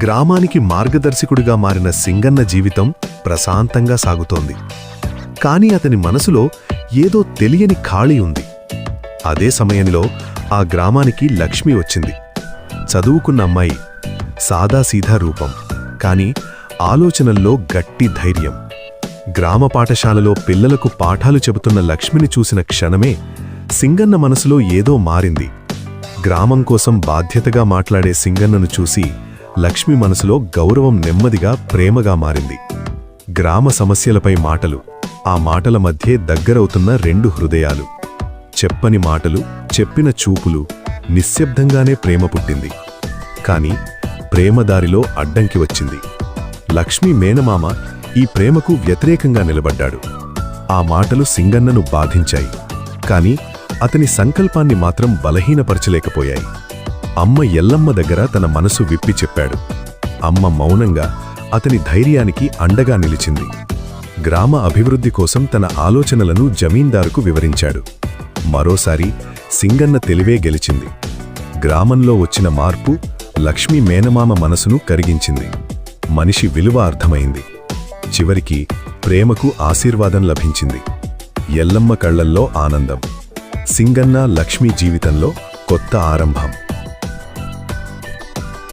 గ్రామానికి మార్గదర్శకుడిగా మారిన సింగన్న జీవితం ప్రశాంతంగా సాగుతోంది. కాని అతని మనసులో ఏదో తెలియని ఖాళీ ఉంది. అదే సమయంలో ఆ గ్రామానికి లక్ష్మి వచ్చింది. చదువుకున్న అమ్మాయి, సాదాసీదా రూపం, కాని ఆలోచనల్లో గట్టి ధైర్యం. గ్రామ పాఠశాలలో పిల్లలకు పాఠాలు చెబుతున్న లక్ష్మిని చూసిన క్షణమే సింగన్న మనసులో ఏదో మారింది. గ్రామం కోసం బాధ్యతగా మాట్లాడే సింగన్నను చూసి లక్ష్మి మనసులో గౌరవం నెమ్మదిగా ప్రేమగా మారింది. గ్రామ సమస్యలపై మాటలు, ఆ మాటల మధ్యే దగ్గరవుతున్న రెండు హృదయాలు. చెప్పని మాటలు, చెప్పిన చూపులు, నిశ్శబ్దంగానే ప్రేమ పుట్టింది. కాని ప్రేమదారిలో అడ్డంకి వచ్చింది. లక్ష్మి మేనమామ ఈ ప్రేమకు వ్యతిరేకంగా నిలబడ్డాడు. ఆ మాటలు సింగన్నను బాధించాయి, కాని అతని సంకల్పాన్ని మాత్రం బలహీనపరచలేకపోయాయి. అమ్మ ఎల్లమ్మ దగ్గర తన మనసు విప్పి చెప్పాడు. అమ్మ మౌనంగా అతని ధైర్యానికి అండగా నిలిచింది. గ్రామ అభివృద్ధి కోసం తన ఆలోచనలను జమీందారుకు వివరించాడు. మరోసారి సింగన్న తెలివే గెలిచింది. గ్రామంలో వచ్చిన మార్పు లక్ష్మీ మేనమామ మనసును కరిగించింది. మనిషి విలువ అర్థమైంది. చివరికి ప్రేమకు ఆశీర్వాదం లభించింది. ఎల్లమ్మ కళ్లల్లో ఆనందం. సింగన్న లక్ష్మీ జీవితంలో కొత్త ఆరంభం.